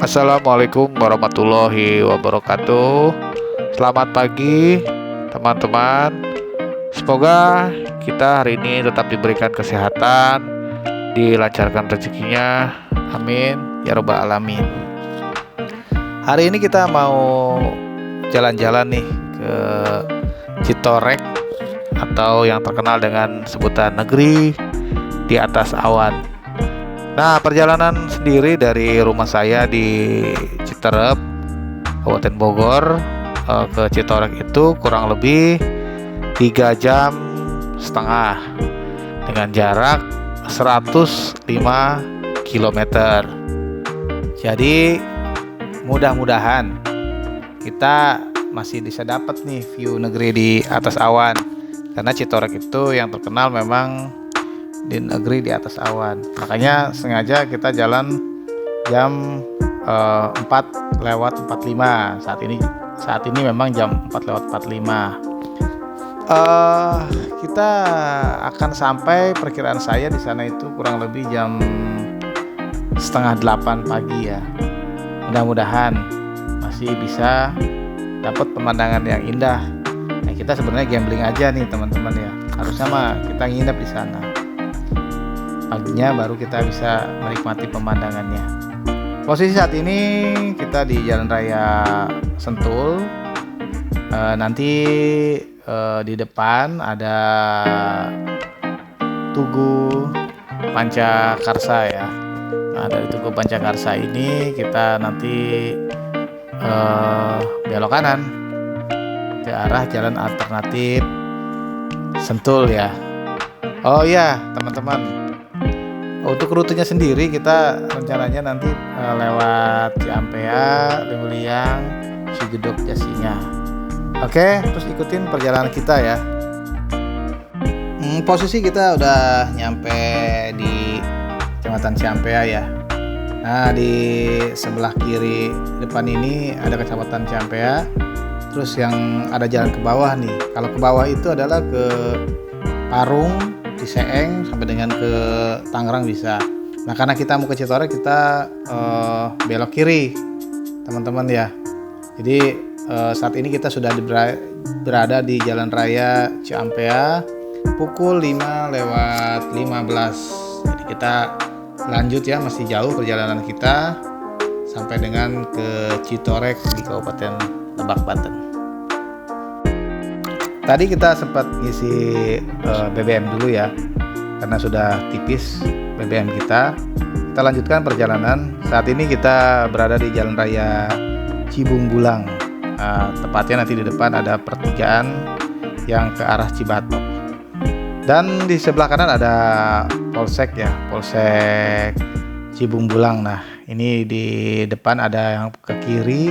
Assalamualaikum warahmatullahi wabarakatuh. Selamat pagi teman-teman. Semoga kita hari ini tetap diberikan kesehatan, dilancarkan rezekinya. Amin ya robbal alamin. Hari ini kita mau jalan-jalan nih ke Citorek atau yang terkenal dengan sebutan negeri di atas awan. Nah, perjalanan sendiri dari rumah saya di Citerep, Kabupaten Bogor, ke Citorek itu kurang lebih 3 jam setengah dengan jarak 105 km. Jadi mudah-mudahan kita masih bisa dapat nih view negeri di atas awan, karena Citorek itu yang terkenal memang di negeri di atas awan. Makanya sengaja kita jalan jam 4:45. Saat ini memang jam 4:45. Kita akan sampai, perkiraan saya di sana itu kurang lebih jam 7:30 pagi ya. Mudah-mudahan masih bisa dapat pemandangan yang indah. Nah, kita sebenarnya gambling aja nih teman-teman ya. Harusnya mah kita nginep di sana. Paginya baru kita bisa menikmati pemandangannya. Posisi saat ini kita di Jalan Raya Sentul. Nanti di depan ada Tugu Pancakarsa ya. Nah, dari Tugu Pancakarsa ini kita nanti belok kanan ke arah jalan alternatif Sentul ya. Oh iya teman-teman, untuk rutenya sendiri kita rencananya nanti lewat Ciampea, Lewiliang, Cigedok, Jasinga. Oke, terus ikutin perjalanan kita ya. Posisi kita udah nyampe di Kecamatan Ciampea ya. Nah, di sebelah kiri depan ini ada Kecamatan Ciampea. Terus yang ada jalan ke bawah nih. Kalau ke bawah itu adalah ke Parung, Ciseeng sampai dengan ke Tangerang bisa. Nah, karena kita mau ke Citorek kita belok kiri teman-teman ya. Jadi saat ini kita sudah berada di Jalan Raya Ciampea pukul 5:15. Jadi kita lanjut ya, masih jauh perjalanan kita sampai dengan ke Citorek di Kabupaten Lebak, Banten. Tadi kita sempat ngisi BBM dulu ya, karena sudah tipis BBM kita. Kita lanjutkan perjalanan. Saat ini kita berada di Jalan Raya Cibungbulang. Tepatnya nanti di depan ada pertigaan yang ke arah Cibatok. Dan di sebelah kanan ada Polsek ya, Polsek Cibungbulang. Nah, ini di depan ada yang ke kiri.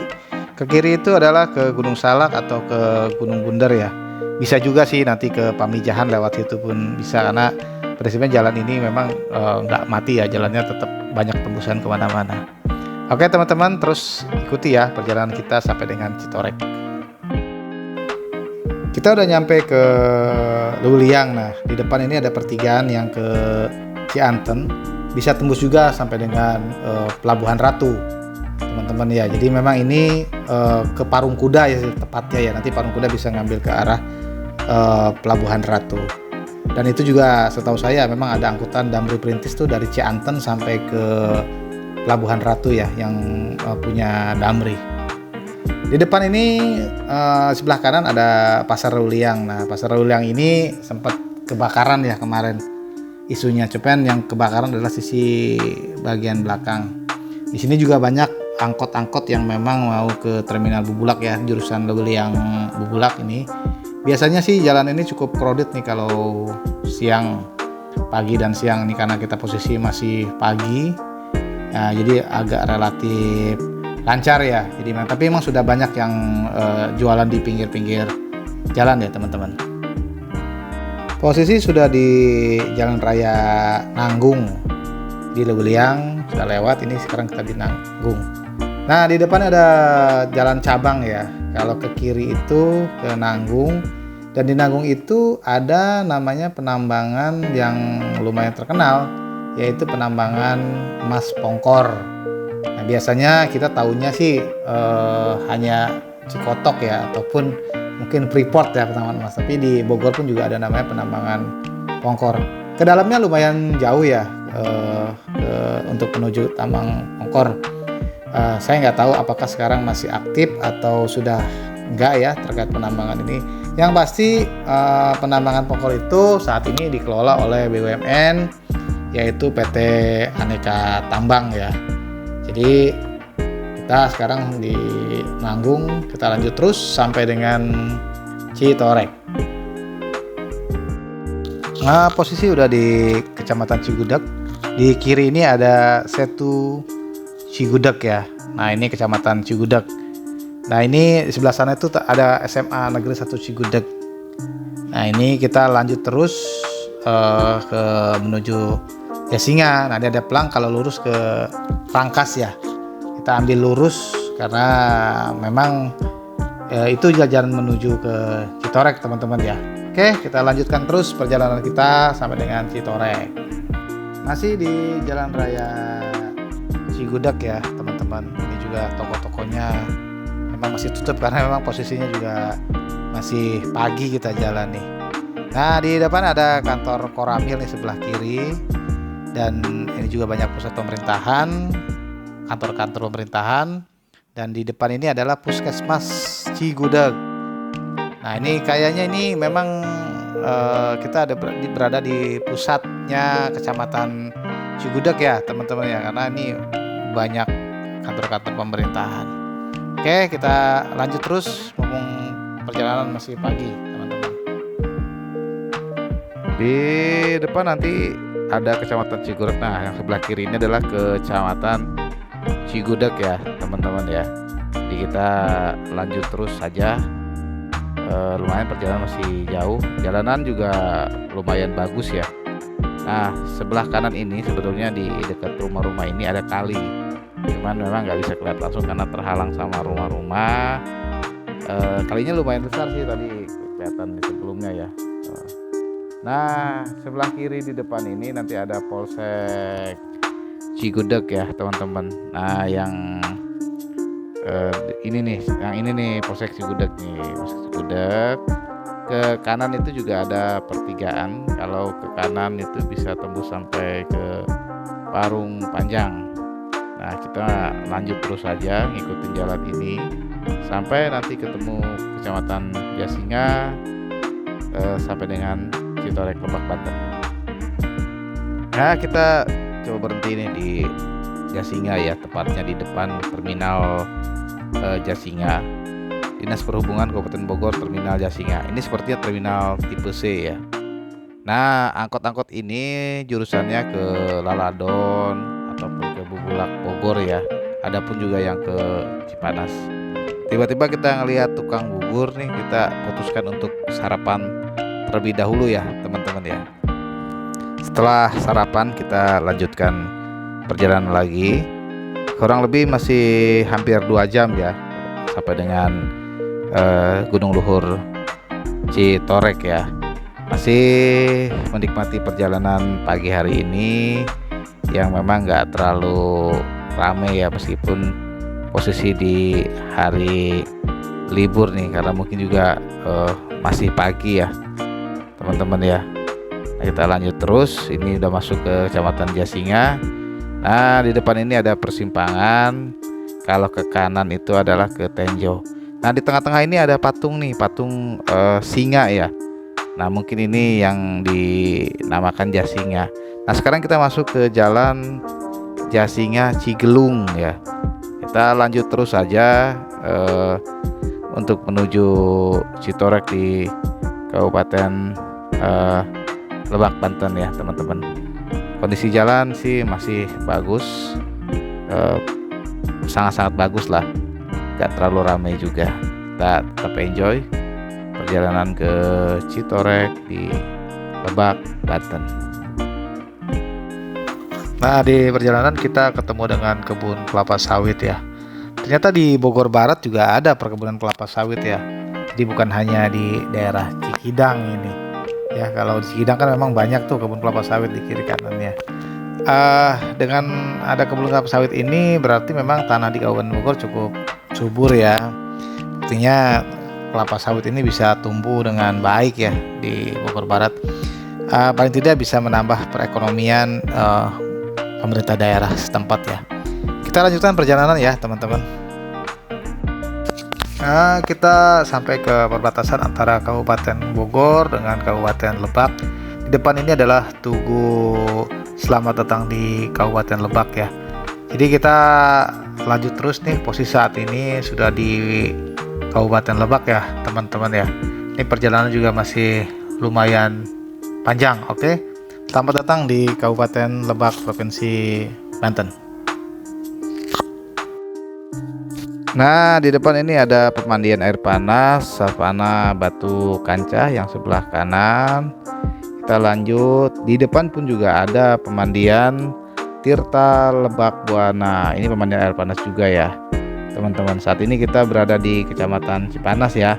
Ke kiri itu adalah ke Gunung Salak atau ke Gunung Bunder ya. Bisa juga sih nanti ke Pamijahan, lewat situ pun bisa, karena prinsipnya jalan ini memang nggak mati ya, jalannya tetap banyak tembusan kemana-mana. Oke teman-teman, terus ikuti ya perjalanan kita sampai dengan Citorek. Kita udah nyampe ke Lewiliang. Nah, di depan ini ada pertigaan yang ke Cianten, bisa tembus juga sampai dengan Pelabuhan Ratu teman-teman ya. Jadi memang ini ke Parung Kuda ya tepatnya ya. Nanti Parung Kuda bisa ngambil ke arah Pelabuhan Ratu. Dan itu juga setahu saya memang ada angkutan Damri Perintis tuh dari Cianten sampai ke Pelabuhan Ratu ya, yang punya Damri. Di depan ini sebelah kanan ada Pasar Lewiliang. Nah, Pasar Lewiliang ini sempat kebakaran ya kemarin isunya. Cuman yang kebakaran adalah sisi bagian belakang. Di sini juga banyak angkot-angkot yang memang mau ke Terminal Bubulak ya, jurusan Lewiliang Bubulak ini. Biasanya sih jalan ini cukup crowded nih kalau siang, pagi dan siang nih, karena kita posisi masih pagi. Nah, jadi agak relatif lancar ya. Jadi tapi emang sudah banyak yang jualan di pinggir-pinggir jalan ya teman-teman. Posisi sudah di Jalan Raya Nanggung di Lewiliang, sudah lewat. Ini sekarang kita di Nanggung. Nah, di depan ada jalan cabang ya. Kalau ke kiri itu ke Nanggung, dan di Nanggung itu ada namanya penambangan yang lumayan terkenal, yaitu penambangan emas Pongkor. Nah, biasanya kita tahunya sih hanya Cikotok ya, ataupun mungkin Freeport ya penambangan emas. Tapi di Bogor pun juga ada namanya penambangan Pongkor. Ke dalamnya lumayan jauh ya, untuk menuju tambang Pongkor. Saya nggak tahu apakah sekarang masih aktif atau sudah enggak ya terkait penambangan ini. Yang pasti penambangan Pongkor itu saat ini dikelola oleh BUMN, yaitu PT Aneka Tambang ya. Jadi kita sekarang di Nanggung, kita lanjut terus sampai dengan Citorek. Nah, posisi udah di Kecamatan Cigudeg. Di kiri ini ada Setu Cigudeg ya. Nah, ini Kecamatan Cigudeg. Nah, ini di sebelah sana itu ada SMA Negeri 1 Cigudeg. Nah, ini kita lanjut terus ke menuju Jasinga. Nah, ini ada pelang kalau lurus ke Rangkas ya. Kita ambil lurus karena memang itu jalan menuju ke Citorek teman-teman ya. Oke, kita lanjutkan terus perjalanan kita sampai dengan Citorek. Masih di Jalan Raya Cigudeg ya teman-teman. Ini juga toko-tokonya memang masih tutup karena memang posisinya juga masih pagi kita jalan nih. Nah, di depan ada kantor Koramil nih sebelah kiri, dan ini juga banyak pusat pemerintahan, kantor-kantor pemerintahan, dan di depan ini adalah Puskesmas Cigudeg. Nah, ini kayaknya ini memang kita berada di pusatnya Kecamatan Cigudeg ya teman-teman ya, karena ini banyak kantor-kantor pemerintahan. Oke, kita lanjut terus, mumpung perjalanan masih pagi teman-teman. Di depan nanti ada Kecamatan Cigudeg. Nah, yang sebelah kiri ini adalah Kecamatan Cigudeg ya teman-teman ya. Jadi kita lanjut terus saja. Lumayan perjalanan masih jauh. Jalanan juga lumayan bagus ya. Nah, sebelah kanan ini sebetulnya di dekat rumah-rumah ini ada kali. Cuman memang nggak bisa kelihatan langsung karena terhalang sama rumah-rumah. Kalinya lumayan besar sih tadi kelihatan di sebelumnya ya. Nah, sebelah kiri di depan ini nanti ada Polsek Cigudeg ya teman-teman. Nah, yang ini nih Polsek Cigudeg nih, Polsek Cigudeg. Ke kanan itu juga ada pertigaan. Kalau ke kanan itu bisa tembus sampai ke Parung Panjang. Nah, kita lanjut terus saja ngikutin jalan ini sampai nanti ketemu Kecamatan Jasinga, sampai dengan Citorek, Lebak, Banten. Nah, kita coba berhenti nih di Jasinga ya, tepatnya di depan terminal Jasinga. Dinas Perhubungan Kabupaten Bogor, Terminal Jasinga. Ini sepertinya terminal tipe C ya. Nah, angkot-angkot ini jurusannya ke Laladon ataupun ke Bubulak Bogor ya. Ada pun juga yang ke Cipanas. Tiba-tiba kita ngelihat tukang bubur nih, kita putuskan untuk sarapan terlebih dahulu ya teman-teman ya. Setelah sarapan kita lanjutkan perjalanan lagi. Kurang lebih masih hampir 2 jam ya sampai dengan Gunung Luhur Citorek ya. Masih menikmati perjalanan pagi hari ini yang memang nggak terlalu rame ya, meskipun posisi di hari libur nih, karena mungkin juga masih pagi ya teman-teman ya. Nah, kita lanjut terus, ini udah masuk ke Kecamatan Jasinga. Nah, di depan ini ada persimpangan. Kalau ke kanan itu adalah ke Tenjo. Nah, di tengah-tengah ini ada patung nih, patung singa ya. Nah, mungkin ini yang dinamakan Jasinga. Nah, sekarang kita masuk ke jalan Jasinga Cigelung ya. Kita lanjut terus saja untuk menuju Citorek di Kabupaten Lebak, Banten ya teman-teman. Kondisi jalan sih masih bagus, sangat-sangat bagus lah, gak terlalu ramai juga. Kita tetap enjoy perjalanan ke Citorek di Lebak, Banten. Nah, di perjalanan kita ketemu dengan kebun kelapa sawit ya. Ternyata di Bogor Barat juga ada perkebunan kelapa sawit ya. Jadi bukan hanya di daerah Cikidang ini. Ya, kalau di Cikidang kan memang banyak tuh kebun kelapa sawit di kiri kanannya. Dengan ada kebun kelapa sawit ini berarti memang tanah di Kabupaten Bogor cukup subur ya. Artinya kelapa sawit ini bisa tumbuh dengan baik ya di Bogor Barat. Paling tidak bisa menambah perekonomian pemerintah daerah setempat ya. Kita lanjutkan perjalanan ya teman-teman. Kita sampai ke perbatasan antara Kabupaten Bogor dengan Kabupaten Lebak. Di depan ini adalah Tugu Selamat Datang di Kabupaten Lebak ya. Jadi kita lanjut terus nih, posisi saat ini sudah di Kabupaten Lebak ya teman-teman ya. Ini perjalanan juga masih lumayan panjang. Oke. Selamat datang di Kabupaten Lebak, Provinsi Banten. Nah, di depan ini ada pemandian air panas Savana Batu Kancah yang sebelah kanan. Kita lanjut, di depan pun juga ada pemandian Tirta Lebak Buana. Ini pemandian air panas juga ya teman-teman. Saat ini kita berada di Kecamatan Cipanas ya.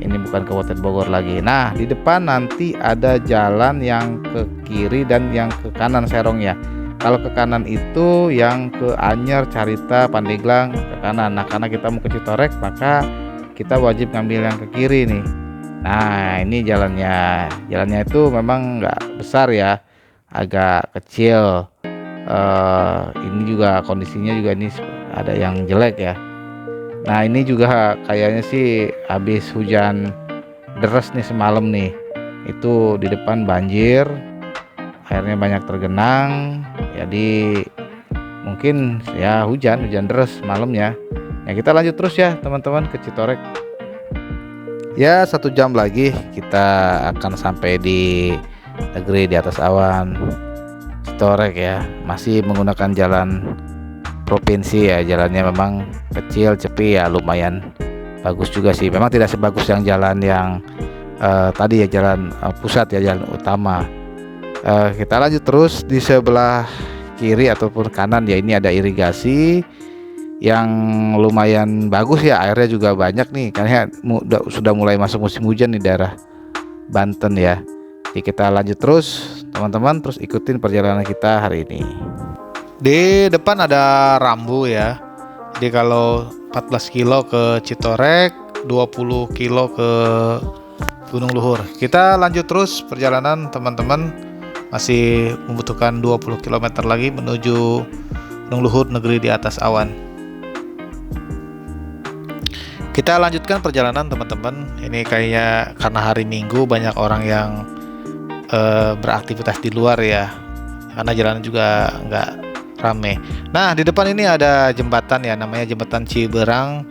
Ini bukan Kabupaten Bogor lagi. Nah, di depan nanti ada jalan yang ke kiri dan yang ke kanan serong ya. Kalau ke kanan itu yang ke Anyer, Carita, Pandeglang ke kanan. Nah, karena kita mau ke Citorek, maka kita wajib ngambil yang ke kiri nih. Nah, ini jalannya. Jalannya itu memang nggak besar ya, agak kecil. Ini juga kondisinya juga ini ada yang jelek ya. Nah, ini juga kayaknya sih habis hujan deras nih semalam nih. Itu di depan banjir, airnya banyak tergenang. Jadi mungkin ya hujan deras malamnya. Ya kita lanjut terus ya teman-teman ke Citorek. Ya 1 jam lagi kita akan sampai di negeri di atas awan Citorek ya. Masih menggunakan jalan provinsi ya. Jalannya memang kecil, cepi ya, lumayan bagus juga sih. Memang tidak sebagus yang jalan yang tadi ya, jalan pusat ya, jalan utama. Kita lanjut terus di sebelah kiri ataupun kanan ya, ini ada irigasi yang lumayan bagus ya, airnya juga banyak nih karena sudah mulai masuk musim hujan di daerah Banten ya. Jadi kita lanjut terus teman-teman, terus ikutin perjalanan kita hari ini. Di depan ada Rambu ya. Jadi kalau 14 kilo ke Citorek, 20 kilo ke Gunung Luhur. Kita lanjut terus perjalanan teman-teman. Masih membutuhkan 20 km lagi menuju Gunung Luhur, negeri di atas awan. Kita lanjutkan perjalanan teman-teman. Ini kayaknya karena hari Minggu banyak orang yang beraktivitas di luar ya, karena jalan juga nggak rame. Nah, di depan ini ada jembatan ya, namanya Jembatan Ciberang,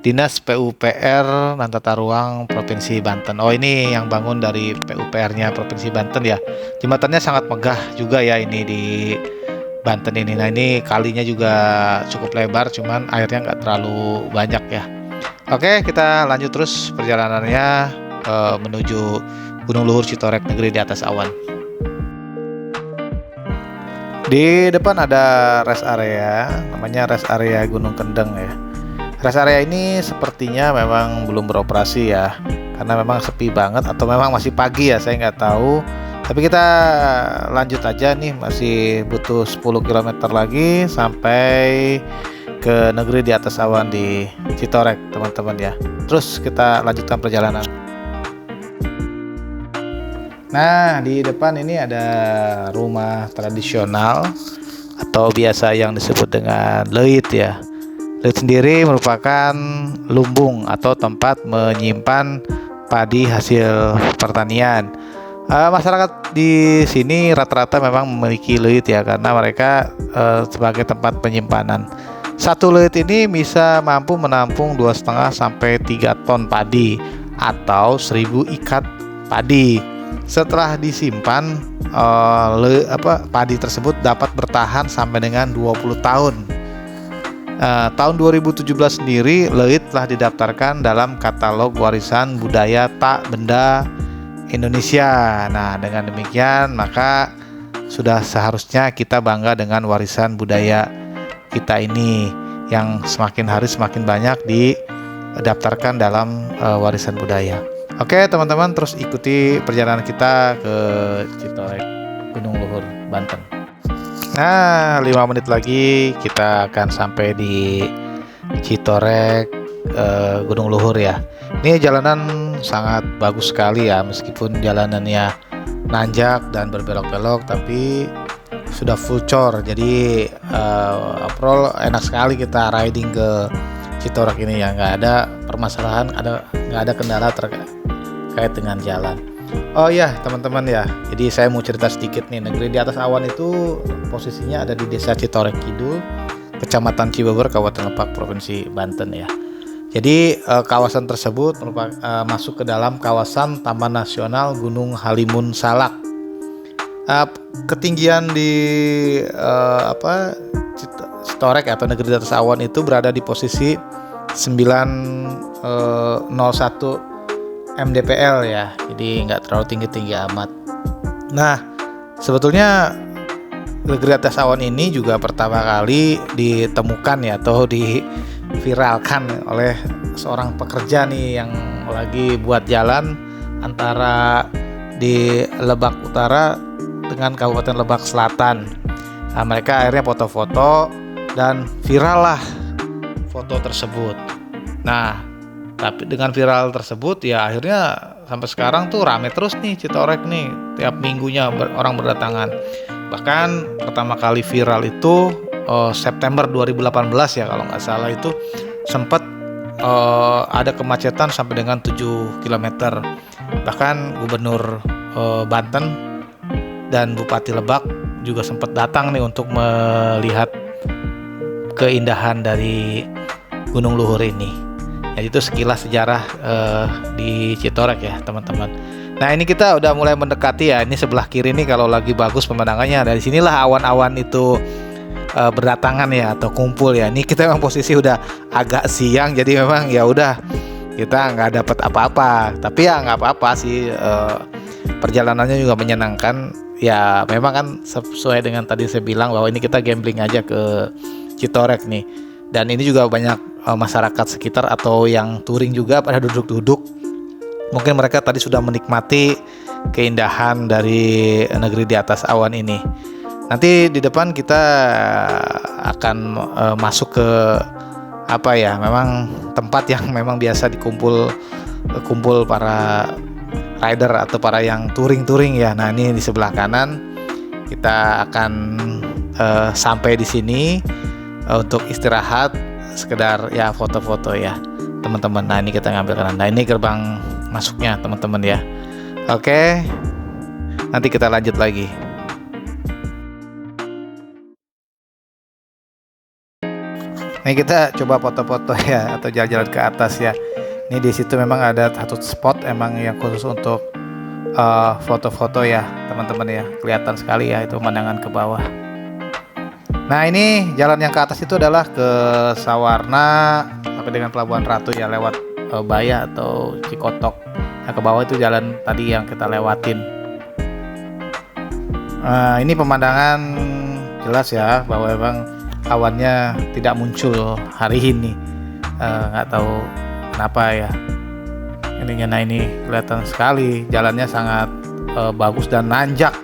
Dinas PUPR Tata Ruang Provinsi Banten. Oh, ini yang bangun dari PUPR-nya Provinsi Banten ya. Jembatannya sangat megah juga ya ini di Banten ini. Nah, ini kalinya juga cukup lebar, cuman airnya nggak terlalu banyak ya. Oke, kita lanjut terus perjalanannya menuju Gunung Luhur Citorek, negeri di atas awan. Di depan ada rest area, namanya rest area Gunung Kendeng ya. Rest area ini sepertinya memang belum beroperasi ya, karena memang sepi banget atau memang masih pagi ya, saya nggak tahu. Tapi kita lanjut aja nih, masih butuh 10 km lagi sampai ke negeri di atas awan di Citorek teman-teman ya. Terus kita lanjutkan perjalanan. Nah, di depan ini ada rumah tradisional atau biasa yang disebut dengan leit ya. Leit sendiri merupakan lumbung atau tempat menyimpan padi hasil pertanian. Masyarakat di sini rata-rata memang memiliki leit ya, karena mereka sebagai tempat penyimpanan. Satu leit ini bisa mampu menampung 2,5 sampai 3 ton padi atau 1.000 ikat padi. Setelah disimpan, padi tersebut dapat bertahan sampai dengan 20 tahun. Tahun 2017 sendiri, leit telah didaftarkan dalam katalog warisan budaya tak benda Indonesia. Nah, dengan demikian maka sudah seharusnya kita bangga dengan warisan budaya kita ini yang semakin hari semakin banyak didaftarkan dalam warisan budaya. Oke teman-teman, terus ikuti perjalanan kita ke Citorek, Gunung Luhur, Banten. Nah, 5 menit lagi kita akan sampai di Citorek, Gunung Luhur ya. Ini jalanan sangat bagus sekali ya, meskipun jalanannya nanjak dan berbelok-belok, tapi sudah full cor. Jadi overall enak sekali kita riding ke Citorek ini ya, nggak ada permasalahan, nggak ada kendala terkait dengan jalan. Oh ya teman-teman ya, jadi saya mau cerita sedikit nih. Negeri di atas awan itu posisinya ada di Desa Citorek Kidul, Kecamatan Cibubur, Kabupaten Lebak, Provinsi Banten ya. Jadi kawasan tersebut masuk ke dalam kawasan Taman Nasional Gunung Halimun Salak. Ketinggian di Citorek atau negeri di atas awan itu berada di posisi 901 mdpl ya, jadi nggak terlalu tinggi amat. Nah, sebetulnya negeri atas awan ini juga pertama kali ditemukan ya, atau diviralkan oleh seorang pekerja nih yang lagi buat jalan antara di Lebak Utara dengan Kabupaten Lebak Selatan. Nah, mereka akhirnya foto-foto dan viral lah foto tersebut. Nah, tapi dengan viral tersebut ya akhirnya sampai sekarang tuh rame terus nih Citorek nih, tiap minggunya orang berdatangan. Bahkan pertama kali viral itu September 2018 ya kalau nggak salah, itu sempat ada kemacetan sampai dengan 7 km. Bahkan Gubernur Banten dan Bupati Lebak juga sempat datang nih untuk melihat keindahan dari Gunung Luhur ini. Jadi itu sekilas sejarah di Citorek ya teman-teman. Nah, ini kita udah mulai mendekati ya. Ini sebelah kiri nih kalau lagi bagus pemandangannya. Dari sinilah awan-awan itu berdatangan ya, atau kumpul ya. Ini kita memang posisi udah agak siang, jadi memang ya udah kita nggak dapat apa-apa. Tapi ya nggak apa-apa sih. Perjalanannya juga menyenangkan. Ya memang kan sesuai dengan tadi saya bilang bahwa ini kita gambling aja ke Citorek nih. Dan ini juga banyak masyarakat sekitar atau yang touring juga pada duduk-duduk. Mungkin mereka tadi sudah menikmati keindahan dari negeri di atas awan ini. Nanti di depan kita akan masuk ke memang tempat yang memang biasa kumpul para rider atau para yang touring ya. Nah, ini di sebelah kanan kita akan sampai di sini untuk istirahat, sekedar ya foto-foto ya teman-teman. Nah, ini kita ngambil kanan. Nah, ini gerbang masuknya teman-teman ya. Oke, nanti kita lanjut lagi. Ini kita coba foto-foto ya, atau jalan-jalan ke atas ya. Ini di situ memang ada satu spot emang yang khusus untuk foto-foto ya teman-teman ya. Kelihatan sekali ya itu pemandangan ke bawah. Nah, ini jalan yang ke atas itu adalah ke Sawarna sampai dengan Pelabuhan Ratu ya, lewat Baya atau Cikotok. Nah, ke bawah itu jalan tadi yang kita lewatin. Ini pemandangan jelas ya bahwa memang awannya tidak muncul hari ini. Nggak tahu kenapa ya. Nah, ini kelihatan sekali jalannya sangat bagus dan nanjak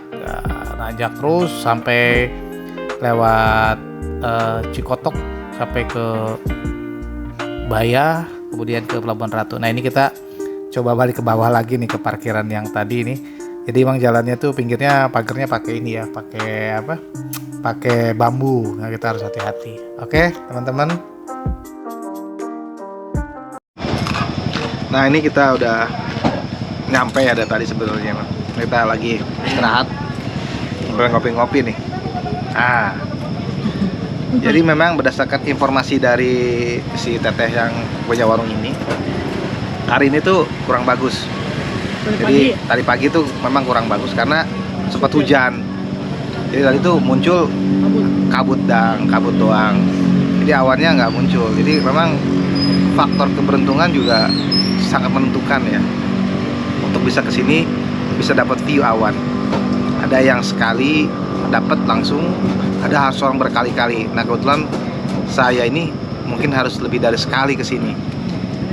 terus sampai lewat Cikotok sampai ke Baya, kemudian ke Pelabuhan Ratu. Nah, ini kita coba balik ke bawah lagi nih ke parkiran yang tadi nih. Jadi emang jalannya tuh pinggirnya pagarnya pakai ini ya, pakai bambu. Nah, kita harus hati-hati. Oke, teman-teman. Nah, ini kita udah nyampe ya dari tadi sebenarnya. Kita lagi istirahat, ngopi-ngopi nih. Jadi memang berdasarkan informasi dari si teteh yang punya warung ini, hari ini tuh kurang bagus. Jadi tadi pagi tuh memang kurang bagus karena sempat hujan. Jadi tadi tuh muncul kabut doang. Jadi awannya nggak muncul. Jadi memang faktor keberuntungan juga sangat menentukan ya. Untuk bisa kesini bisa dapat view awan. Ada yang sekali dapat langsung, ada harus orang berkali-kali. Nah, kebetulan saya ini mungkin harus lebih dari sekali ke sini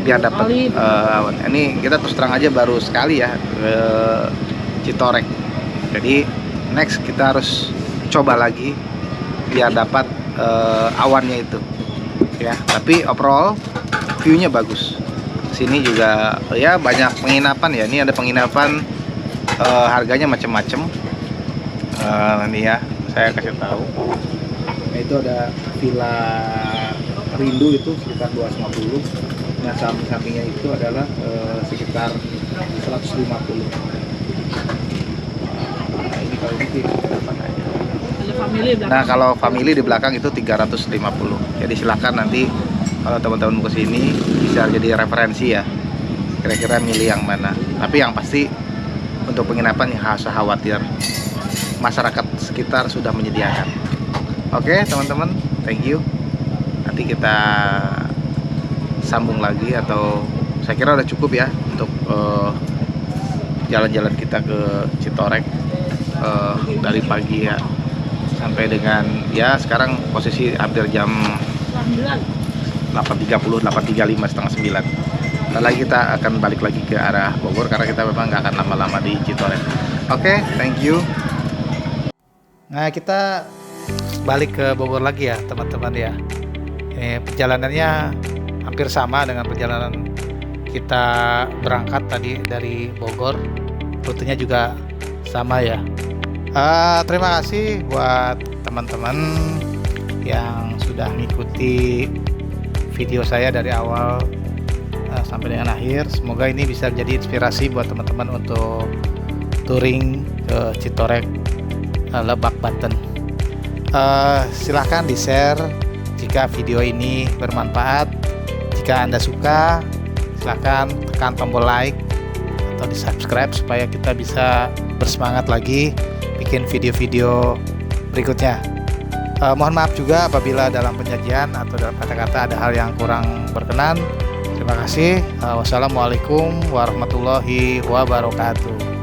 biar dapat awan. Ini kita terus terang aja baru sekali ya ke Citorek. Jadi next kita harus coba lagi biar dapat awannya itu ya. Tapi overall view-nya bagus. Sini juga ya banyak penginapan ya. Ini ada penginapan harganya macam-macam. Ini ya saya kasih tahu. Nah, itu ada Villa Rindu itu sekitar 250. Nah, samping-sampingnya itu adalah sekitar 150. Nah, ini kalau ini dapat aja. Nah, kalau family di belakang itu 350. Jadi silakan nanti kalau teman-teman mau kesini bisa jadi referensi ya. Kira-kira milih yang mana. Tapi yang pasti untuk penginapan yang harus khawatir masyarakat sekitar sudah menyediakan. Oke, teman-teman, thank you. Nanti kita sambung lagi, atau saya kira udah cukup ya untuk jalan-jalan kita ke Citorek dari pagi ya sampai dengan ya sekarang posisi hampir jam 8.30, 8.35, setengah 9. Setelah lagi kita akan balik lagi ke arah Bogor karena kita memang nggak akan lama-lama di Citorek. Oke, thank you. Nah, kita balik ke Bogor lagi ya teman-teman ya. Perjalanannya hampir sama dengan perjalanan kita berangkat tadi dari Bogor. Rutenya juga sama ya. Terima kasih buat teman-teman yang sudah mengikuti video saya dari awal sampai dengan akhir. Semoga ini bisa jadi inspirasi buat teman-teman untuk touring ke Citorek, Lebak, Banten. Silahkan di-share jika video ini bermanfaat. Jika Anda suka, silahkan tekan tombol like atau di-subscribe supaya kita bisa bersemangat lagi bikin video-video berikutnya. Mohon maaf juga apabila dalam penyajian atau dalam kata-kata ada hal yang kurang berkenan. Terima kasih. Wassalamualaikum warahmatullahi wabarakatuh.